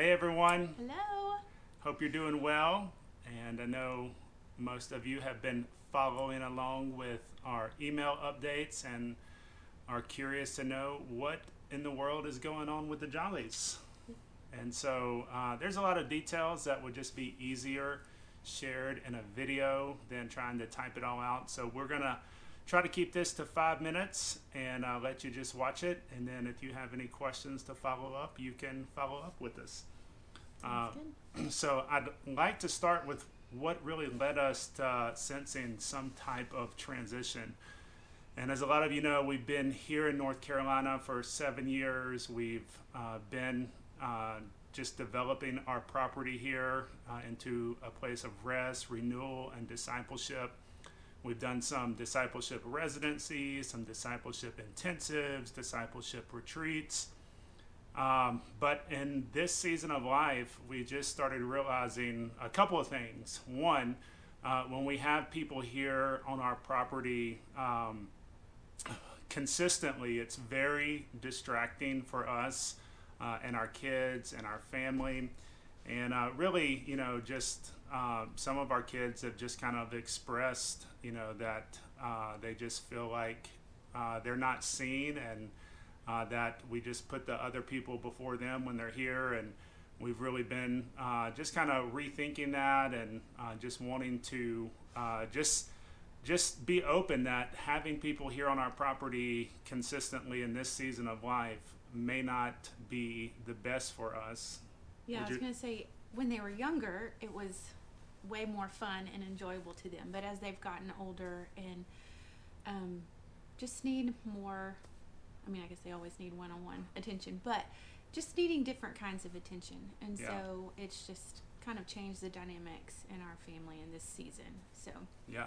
Hey everyone, Hello. hope you're doing well. And I know most of you have been following along with our email updates and are curious to know what in the world is going on with the Jollies. And so there's a lot of details that would just be easier shared in a video than trying to type it all out. So we're going to try to keep this to 5 minutes and let you just watch it. And then if you have any questions to follow up, you can follow up with us. Sounds good. So I'd like to start with what really led us to sensing some type of transition. And as a lot of you know, we've been here in North Carolina for 7 years. We've been just developing our property here into a place of rest, renewal, and discipleship. We've done some discipleship residencies, some discipleship intensives, discipleship retreats. But in this season of life, we just started realizing a couple of things. One, when we have people here on our property consistently, it's very distracting for us and our kids and our family. And really, just some of our kids have just kind of expressed, that they just feel like they're not seen and that we just put the other people before them when they're here. And we've really been just kind of rethinking that and just wanting to just be open that having people here on our property consistently in this season of life may not be the best for us. Yeah, I Would was you? going to say when they were younger, it was way more fun and enjoyable to them. But as they've gotten older and um, just need more, I mean, I guess they always need one on one attention, but just needing different kinds of attention. And Yeah, so it's just kind of changed the dynamics in our family in this season. So, yeah.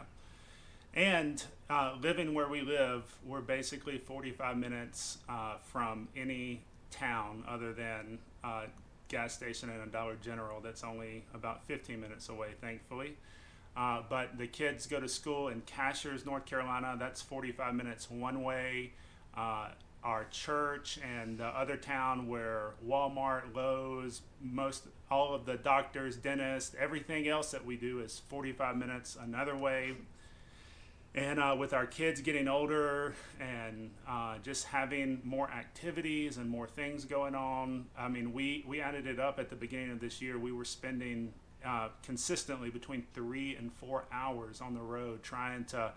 And living where we live, we're basically 45 minutes from any town other than gas station and a Dollar General that's only about 15 minutes away, thankfully. But the kids go to school in Cashiers, North Carolina. That's 45 minutes one way. Our church and the other town where Walmart, Lowe's, most all of the doctors, dentists, everything else that we do is 45 minutes another way. And with our kids getting older and just having more activities and more things going on, I mean, we added it up at the beginning of this year. We were spending consistently between 3 and 4 hours on the road trying to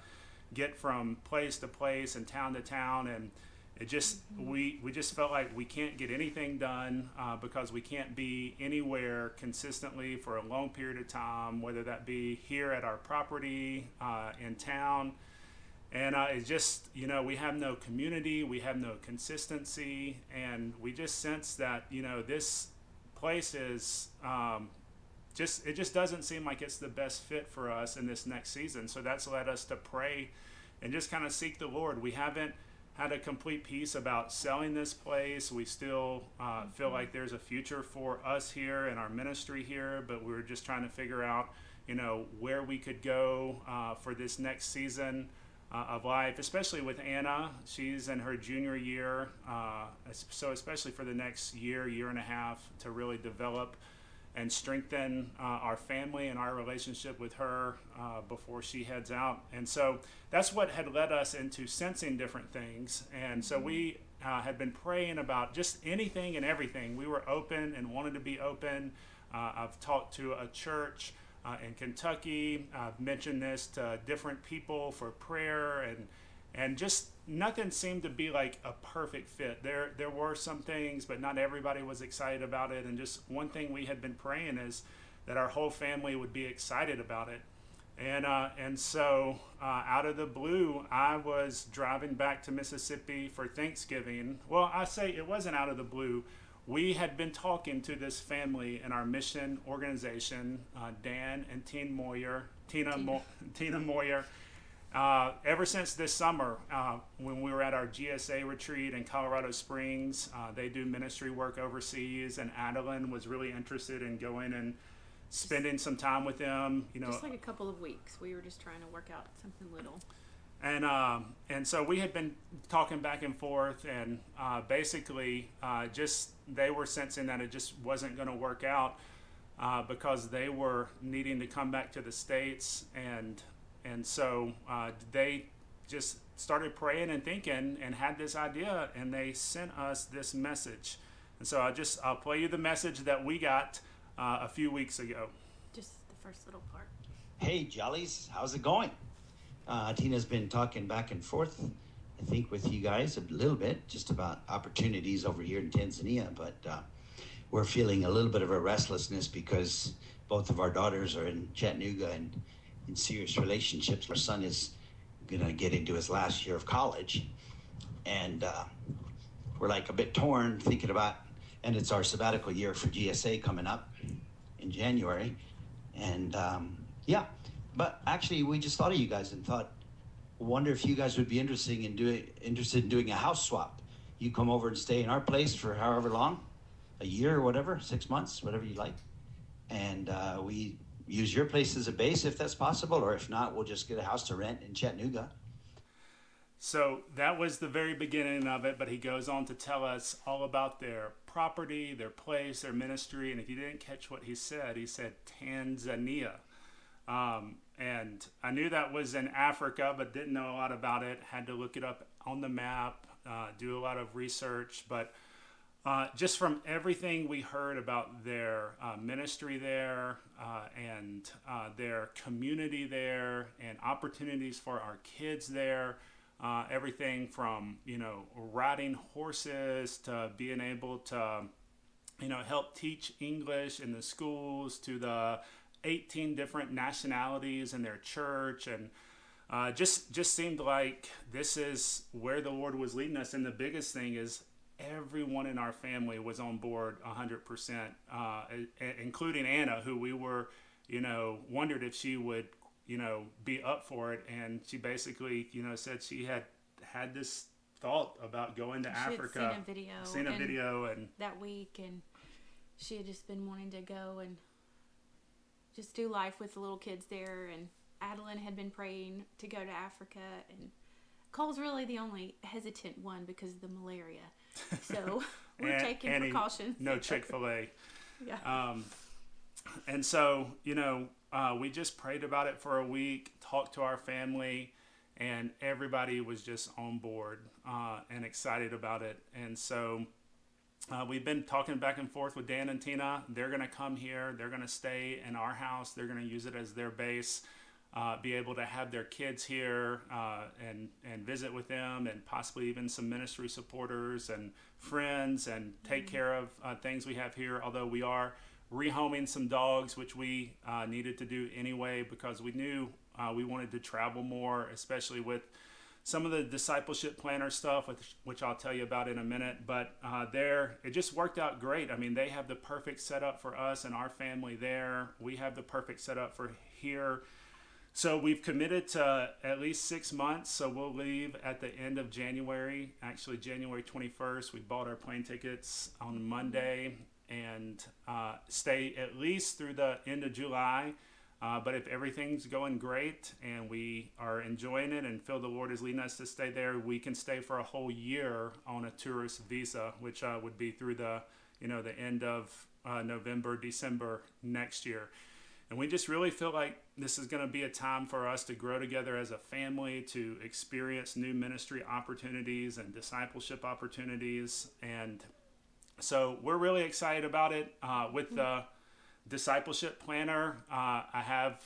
get from place to place and town to town. And it just we just felt like we can't get anything done because we can't be anywhere consistently for a long period of time, whether that be here at our property in town. And it's just, we have no community, we have no consistency, and we just sense that, this place is it just doesn't seem like it's the best fit for us in this next season. So that's led us to pray and just kind of seek the Lord. We haven't had a complete peace about selling this place. We still feel like there's a future for us here and our ministry here, but we're just trying to figure out, where we could go for this next season of life, especially with Anna. She's in her junior year, so especially for the next year, year and a half to really develop and strengthen our family and our relationship with her before she heads out. And so that's what had led us into sensing different things. And so we had been praying about just anything and everything. We were open and wanted to be open. I've talked to a church in Kentucky. I've mentioned this to different people for prayer, and just nothing seemed to be like a perfect fit. There were some things, but not everybody was excited about it. And just one thing we had been praying is that our whole family would be excited about it. And so out of the blue, I was driving back to Mississippi for Thanksgiving. Well, I say it wasn't out of the blue. We had been talking to this family in our mission organization, Dan and Tina. Tina Moyer, ever since this summer, when we were at our GSA retreat in Colorado Springs. They do ministry work overseas, and Adeline was really interested in going and Just, spending some time with them. just like a couple of weeks. We were just trying to work out something little. And so we had been talking back and forth, and basically just they were sensing that it just wasn't going to work out because they were needing to come back to the States, and so they just started praying and thinking and had this idea, and they sent us this message. And so I'll play you the message that we got a few weeks ago. Just the first little part. Hey, Jollies, how's it going? Tina's been talking back and forth, I think, with you guys a little bit, just about opportunities over here in Tanzania, but we're feeling a little bit of a restlessness because both of our daughters are in Chattanooga and in serious relationships. Our son is going to get into his last year of college, and we're like a bit torn thinking about, and it's our sabbatical year for GSA coming up in January, and yeah. But actually, we just thought of you guys and thought, wonder if you guys would be interested in doing a house swap. You come over and stay in our place for however long, a year or whatever, 6 months, whatever you like. And we use your place as a base if that's possible, or if not, we'll just get a house to rent in Chattanooga. So that was the very beginning of it, but he goes on to tell us all about their property, their place, their ministry. And if you didn't catch what he said Tanzania. And I knew that was in Africa, but didn't know a lot about it. Had to look it up on the map, do a lot of research. But just from everything we heard about their ministry there and their community there and opportunities for our kids there, everything from, riding horses to being able to, help teach English in the schools to the 18 different nationalities in their church, and just seemed like this is where the Lord was leading us. And the biggest thing is everyone in our family was on board 100%, including Anna, who we were, wondered if she would, be up for it. And she basically, said she had this thought about going to Africa. Seen a video and that week, and she had just been wanting to go and just do life with the little kids there. And Adeline had been praying to go to Africa, and Cole's really the only hesitant one because of the malaria. So we're taking precautions. No Chick-fil-A. Yeah. And so, we just prayed about it for a week, talked to our family, and everybody was just on board and excited about it. And so we've been talking back and forth with Dan and Tina. They're going to come here. They're going to stay in our house. They're going to use it as their base, be able to have their kids here and visit with them, and possibly even some ministry supporters and friends, and take care of things we have here. Although we are rehoming some dogs, which we needed to do anyway because we knew we wanted to travel more, especially with some of the discipleship planner stuff, which I'll tell you about in a minute. But it just worked out great. I mean, they have the perfect setup for us and our family there. We have the perfect setup for here. So we've committed to at least 6 months. So we'll leave at the end of January, actually January 21st. We bought our plane tickets on Monday and stay at least through the end of July. But if everything's going great and we are enjoying it and feel the Lord is leading us to stay there, we can stay for a whole year on a tourist visa, which would be through the end of November, December next year. And we just really feel like this is going to be a time for us to grow together as a family, to experience new ministry opportunities and discipleship opportunities. And so we're really excited about it. With the discipleship planner, I have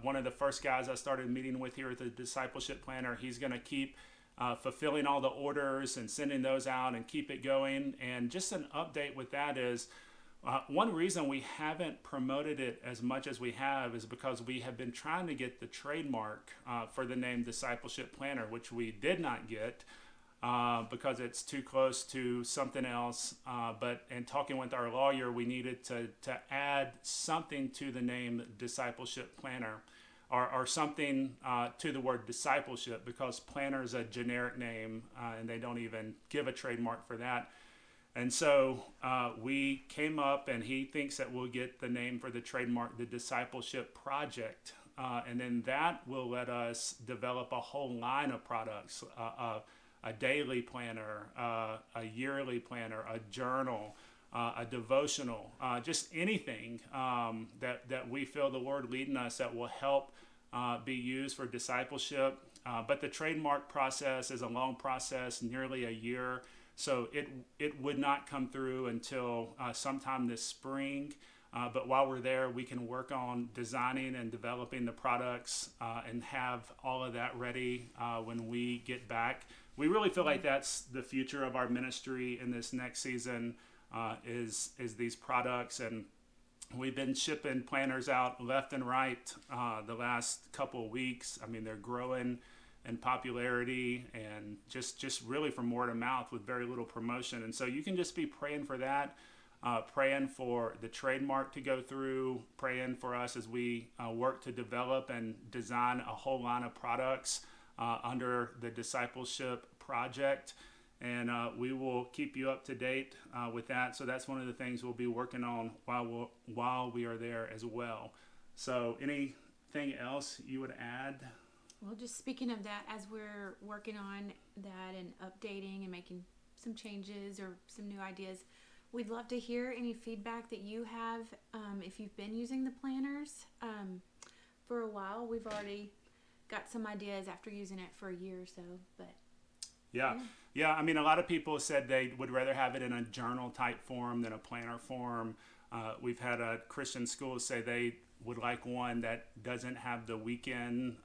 one of the first guys I started meeting with here at the discipleship planner. He's going to keep fulfilling all the orders and sending those out and keep it going. And just an update with that is one reason we haven't promoted it as much as we have is because we have been trying to get the trademark for the name discipleship planner, which we did not get. Because it's too close to something else. But in talking with our lawyer, we needed to add something to the name discipleship planner, or something to the word discipleship, because planner is a generic name and they don't even give a trademark for that. And so we came up, and he thinks that we'll get the name for the trademark, the Discipleship Project, and then that will let us develop a whole line of products, a daily planner, a yearly planner, a journal, a devotional, just anything that we feel the Lord leading us that will help be used for discipleship. But the trademark process is a long process, nearly a year. So it would not come through until sometime this spring. But while we're there, we can work on designing and developing the products and have all of that ready when we get back. We really feel like that's the future of our ministry in this next season, is these products. And we've been shipping planners out left and right the last couple of weeks. I mean, they're growing in popularity and just really from word of mouth with very little promotion. And so you can just be praying for that, praying for the trademark to go through, praying for us as we work to develop and design a whole line of products under the discipleship project. And we will keep you up to date with that. So that's one of the things we'll be working on while we are there as well. So anything else you would add? Well, just speaking of that, as we're working on that and updating and making some changes or some new ideas, we'd love to hear any feedback that you have. If you've been using the planners for a while, we've already got some ideas after using it for a year or so. But yeah. I mean, a lot of people said they would rather have it in a journal type form than a planner form. We've had a Christian school say they would like one that doesn't have the weekend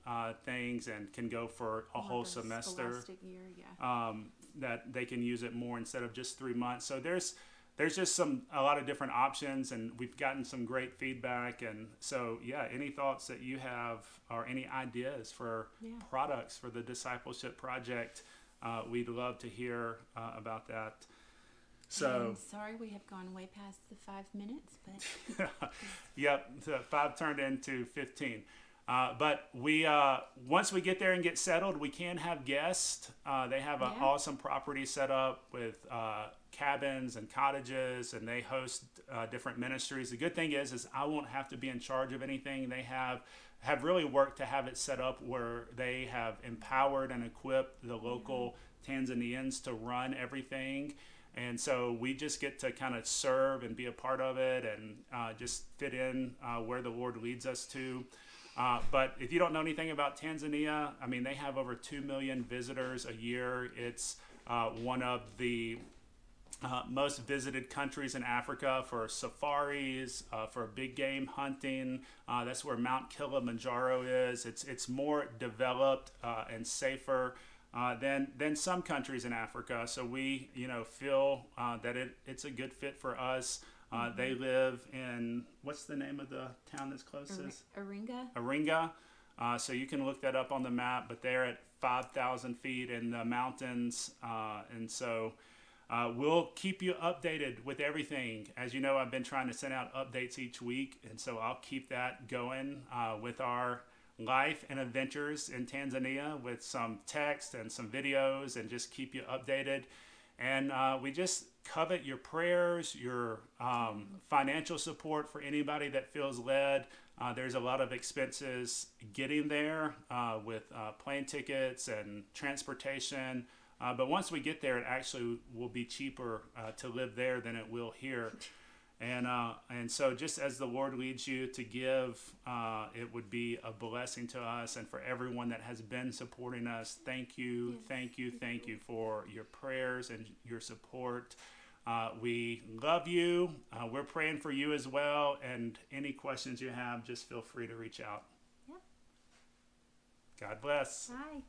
things and can go for a whole semester. Scholastic year, yeah. That they can use it more instead of just 3 months. So there's just a lot of different options, and we've gotten some great feedback. And so any thoughts that you have or any ideas for products for the discipleship project, we'd love to hear about that. So And sorry, we have gone way past the 5 minutes, but yep, the 5 turned into 15. But we once we get there and get settled, we can have guests. They have an awesome property set up with cabins and cottages, and they host different ministries. The good thing is I won't have to be in charge of anything. They have really worked to have it set up where they have empowered and equipped the local Tanzanians to run everything. And so we just get to kind of serve and be a part of it and just fit in where the Lord leads us to. But if you don't know anything about Tanzania, I mean, they have over 2 million visitors a year. It's one of the most visited countries in Africa for safaris, for big game hunting. That's where Mount Kilimanjaro is. It's more developed and safer than some countries in Africa. So we, feel that it's a good fit for us. They live in, what's the name of the town that's closest? Iringa. So you can look that up on the map, but they're at 5,000 feet in the mountains. And so we'll keep you updated with everything. As you know, I've been trying to send out updates each week. And so I'll keep that going with our life and adventures in Tanzania with some text and some videos and just keep you updated. And we just covet your prayers, your financial support for anybody that feels led. There's a lot of expenses getting there with plane tickets and transportation. But once we get there, it actually will be cheaper to live there than it will here. And so just as the Lord leads you to give, it would be a blessing to us and for everyone that has been supporting us. Thank you, thank you for your prayers and your support. We love you. We're praying for you as well. And any questions you have, just feel free to reach out. Yep. God bless. Bye.